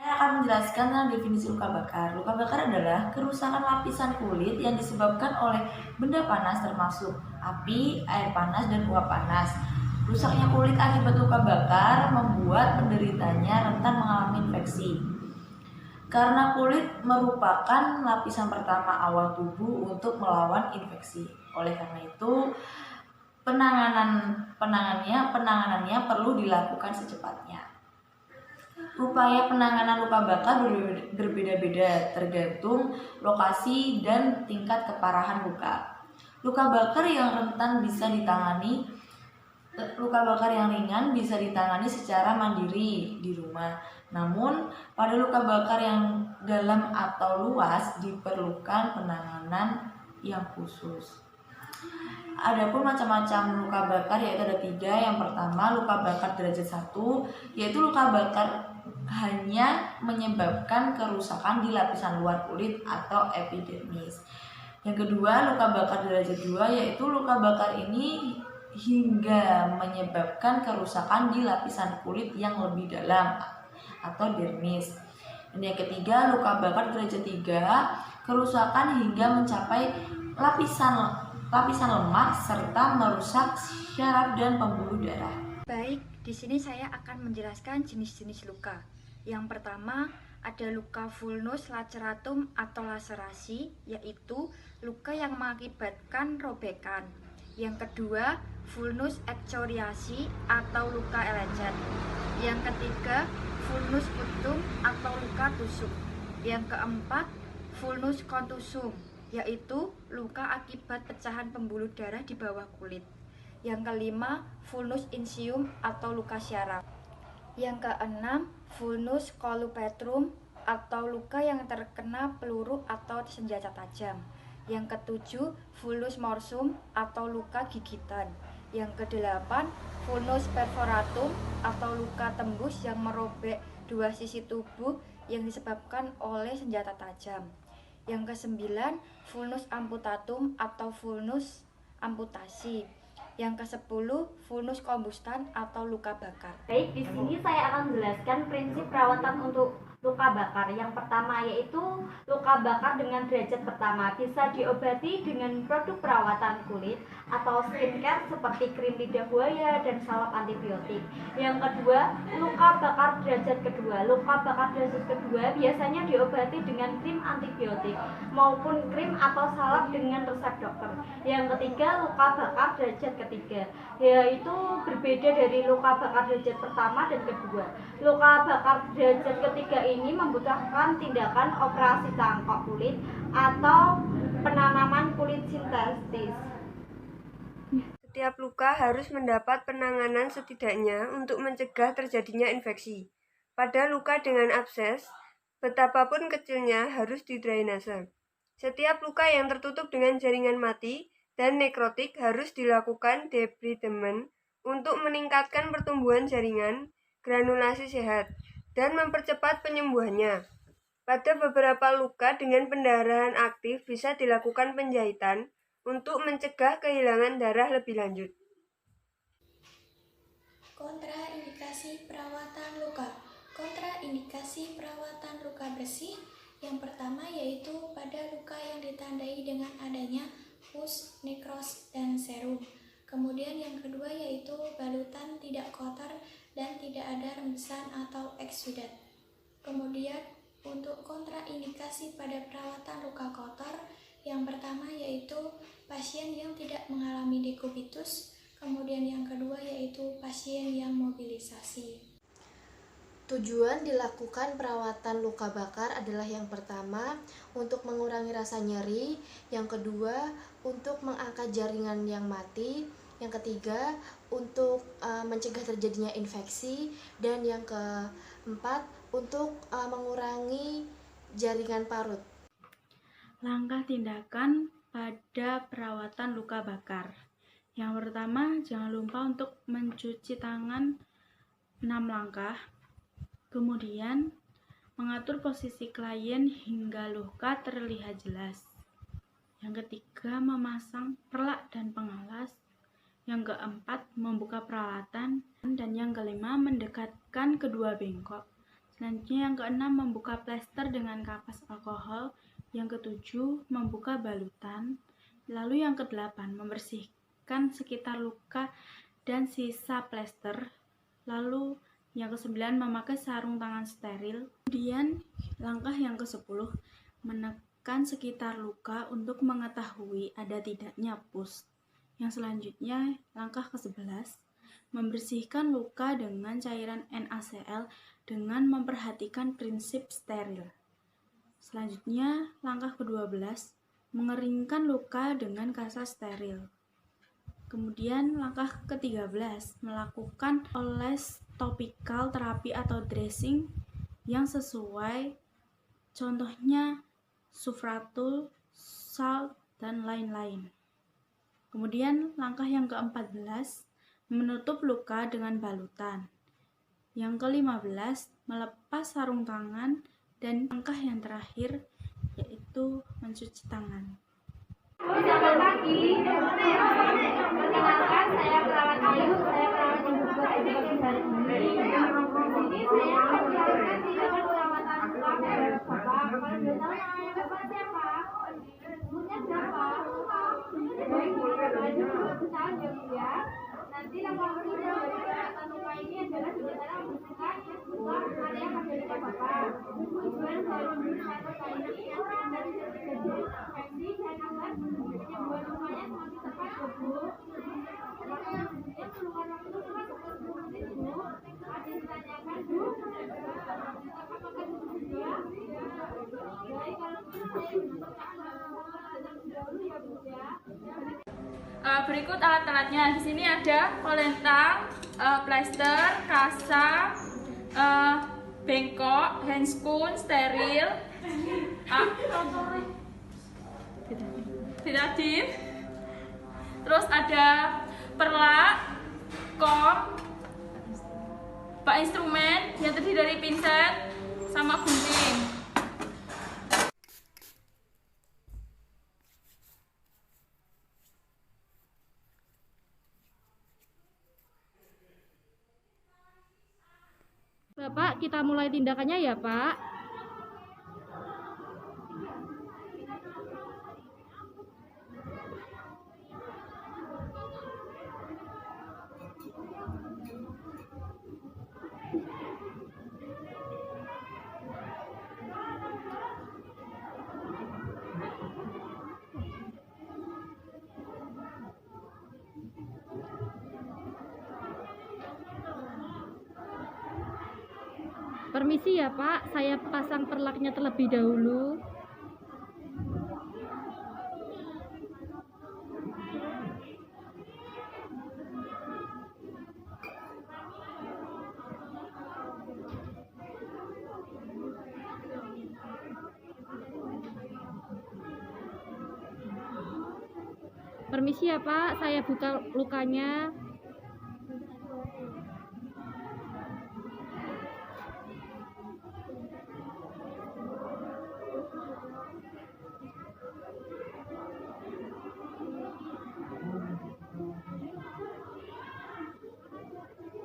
Saya akan menjelaskan tentang definisi luka bakar. Luka bakar adalah kerusakan lapisan kulit yang disebabkan oleh benda panas termasuk api, air panas, dan uap panas. Rusaknya kulit akibat luka bakar membuat penderitanya rentan mengalami infeksi. Karena kulit merupakan lapisan pertama awal tubuh untuk melawan infeksi. Oleh karena itu, penanganannya perlu dilakukan secepatnya. Upaya penanganan luka bakar berbeda-beda tergantung lokasi dan tingkat keparahan luka. Luka bakar yang rentan bisa ditangani Luka bakar yang ringan bisa ditangani secara mandiri di rumah. Namun, pada luka bakar yang dalam atau luas diperlukan penanganan yang khusus. Adapun macam-macam luka bakar yaitu ada 3. Yang pertama, luka bakar derajat 1, yaitu luka bakar hanya menyebabkan kerusakan di lapisan luar kulit atau epidermis. Yang kedua, luka bakar derajat 2, yaitu luka bakar ini hingga menyebabkan kerusakan di lapisan kulit yang lebih dalam atau dermis. Dan yang ketiga, luka bakar derajat 3, kerusakan hingga mencapai lapisan lemak serta merusak syaraf dan pembuluh darah. Baik, di sini saya akan menjelaskan jenis-jenis luka. Yang pertama, ada luka vulnus laceratum atau laserasi, yaitu luka yang mengakibatkan robekan. Yang kedua, vulnus excoriasi atau luka lecet. Yang ketiga, vulnus putum atau luka tusuk. Yang keempat, vulnus contusum, yaitu luka akibat pecahan pembuluh darah di bawah kulit. Yang kelima, vulnus insium atau luka syaraf. Yang keenam, vulnus colupetrum atau luka yang terkena peluru atau senjata tajam. Yang ketujuh, vulnus morsum atau luka gigitan. Yang kedelapan, vulnus perforatum atau luka tembus yang merobek dua sisi tubuh yang disebabkan oleh senjata tajam. Yang kesembilan, vulnus amputatum atau vulnus amputasi. Yang ke-10, vulnus kombustan atau luka bakar. Baik, di sini saya akan menjelaskan prinsip perawatan untuk luka bakar. Yang pertama yaitu luka bakar dengan derajat pertama bisa diobati dengan produk perawatan kulit atau skincare seperti krim lidah buaya dan salep antibiotik. Yang kedua, luka bakar derajat kedua. Luka bakar derajat kedua biasanya diobati dengan krim antibiotik maupun krim atau salep dengan resep dokter. Yang ketiga, luka bakar derajat ketiga, yaitu berbeda dari luka bakar derajat pertama dan kedua. Luka bakar derajat ketiga ini membutuhkan tindakan operasi cangkok kulit atau penanaman kulit sintetis. Setiap luka harus mendapat penanganan setidaknya untuk mencegah terjadinya infeksi. Pada luka dengan abses, betapapun kecilnya harus didrainase. Setiap luka yang tertutup dengan jaringan mati dan nekrotik harus dilakukan debridement untuk meningkatkan pertumbuhan jaringan granulasi sehat dan mempercepat penyembuhannya. Pada beberapa luka dengan pendarahan aktif bisa dilakukan penjahitan untuk mencegah kehilangan darah lebih lanjut. Kontraindikasi perawatan luka. Kontraindikasi perawatan luka bersih yang pertama yaitu pada luka yang ditandai dengan adanya pus, nekros, dan serum. Kemudian yang kedua yaitu balutan tidak kotor dan tidak ada rembesan atau eksudat. Kemudian untuk kontraindikasi pada perawatan luka kotor, yang pertama yaitu pasien yang tidak mengalami dekubitus, kemudian yang kedua yaitu pasien yang mobilisasi. Tujuan dilakukan perawatan luka bakar adalah yang pertama, untuk mengurangi rasa nyeri, yang kedua, untuk mengangkat jaringan yang mati, yang ketiga, untuk mencegah terjadinya infeksi, dan yang keempat, untuk mengurangi jaringan parut. Langkah tindakan pada perawatan luka bakar. Yang pertama, jangan lupa untuk mencuci tangan 6 langkah. Kemudian, mengatur posisi klien hingga luka terlihat jelas. Yang ketiga, memasang perlak dan pengalas. Yang keempat, membuka peralatan. Dan yang kelima, mendekatkan kedua bengkok. Selanjutnya yang keenam, membuka plester dengan kapas alkohol. Yang ketujuh, membuka balutan. Lalu yang kedelapan, membersihkan sekitar luka dan sisa plester. Lalu yang kesembilan, memakai sarung tangan steril. Kemudian langkah yang ke-10, menekan sekitar luka untuk mengetahui ada tidaknya pus. Yang selanjutnya, langkah ke-11, membersihkan luka dengan cairan NaCl dengan memperhatikan prinsip steril. Selanjutnya, langkah ke-12, mengeringkan luka dengan kasa steril. Kemudian langkah ke-13, melakukan oles topikal terapi atau dressing yang sesuai, contohnya Sufratul, salt, dan lain-lain. Kemudian langkah yang ke-14, menutup luka dengan balutan. Yang ke-15, melepas sarung tangan. Dan langkah yang terakhir yaitu mencuci tangan. Selamat pagi. Perkenalkan, saya perawat Ayu. Saya perawat yang bertugas di hari ini. Di sini saya akan menjelaskan tindakan perawatan luka pada Bapak. Kalau boleh tahu namanya Bapak siapa? Umurnya berapa? Baik, tahun ya. Nanti yang waktu dalam perawatan luka ini adalah sementara membersihkan luka area pada luka Bapak. Tujuan dari pemeriksaan luka ini agar dari terjadi infeksi dan agar penyembuhan lukanya semakin cepat, Bu. Yang keluar waktu cuma 10 menit, Bu. Ada yang ditanyakan, Bu? Apakah dulu ya? Baik, kalau begitu saya dahulu ya, Bu ya. Berikut alat-alatnya. Di sini ada polentang, plester, kasa, bengkok, handscoon, steril, betadine. Terus ada perlak, kom, bak instrumen yang terdiri dari pinset sama gunting. Bapak, kita mulai tindakannya ya, Pak. Permisi ya Pak, saya pasang perlaknya terlebih dahulu. Permisi ya Pak, saya buka lukanya.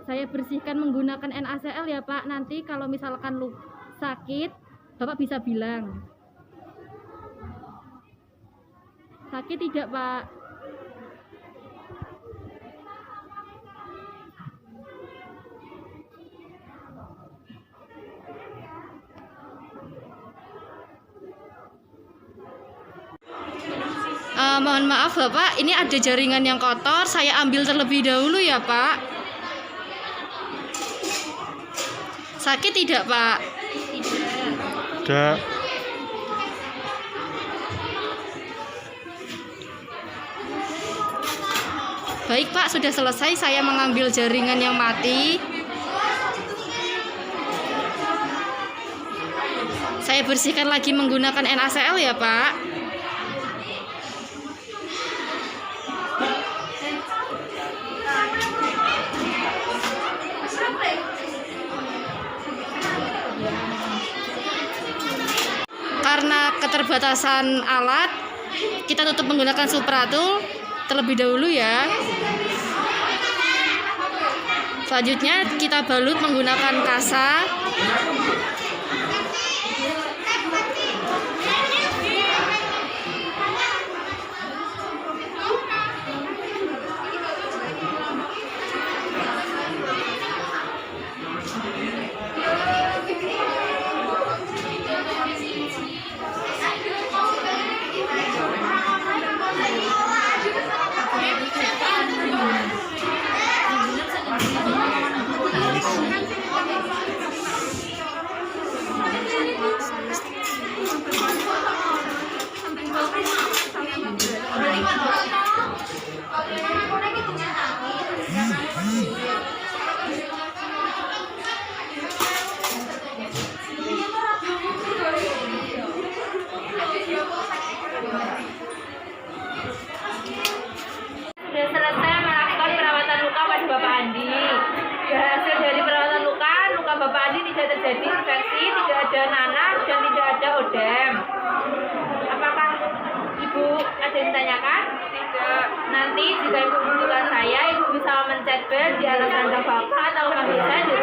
Saya bersihkan menggunakan NaCl ya Pak. Nanti kalau misalkan lu sakit, Bapak bisa bilang. Sakit tidak Pak? Mohon maaf Bapak, ini ada jaringan yang kotor. Saya ambil terlebih dahulu ya Pak. Sakit tidak, Pak? Tidak. Baik, Pak. Sudah selesai. Saya mengambil jaringan yang mati. Saya bersihkan lagi menggunakan NaCl ya, Pak. Karena keterbatasan alat, kita tutup menggunakan Sufratul terlebih dahulu ya. Selanjutnya kita balut menggunakan kasa. tidak terjadi infeksi, tidak ada nanah, dan tidak ada odem. Apakah Ibu ada yang ditanyakan? Tidak. Nanti jika Ibu membutuhkan saya, Ibu bisa mencet bel di atas ranjang Bapak atau bisa di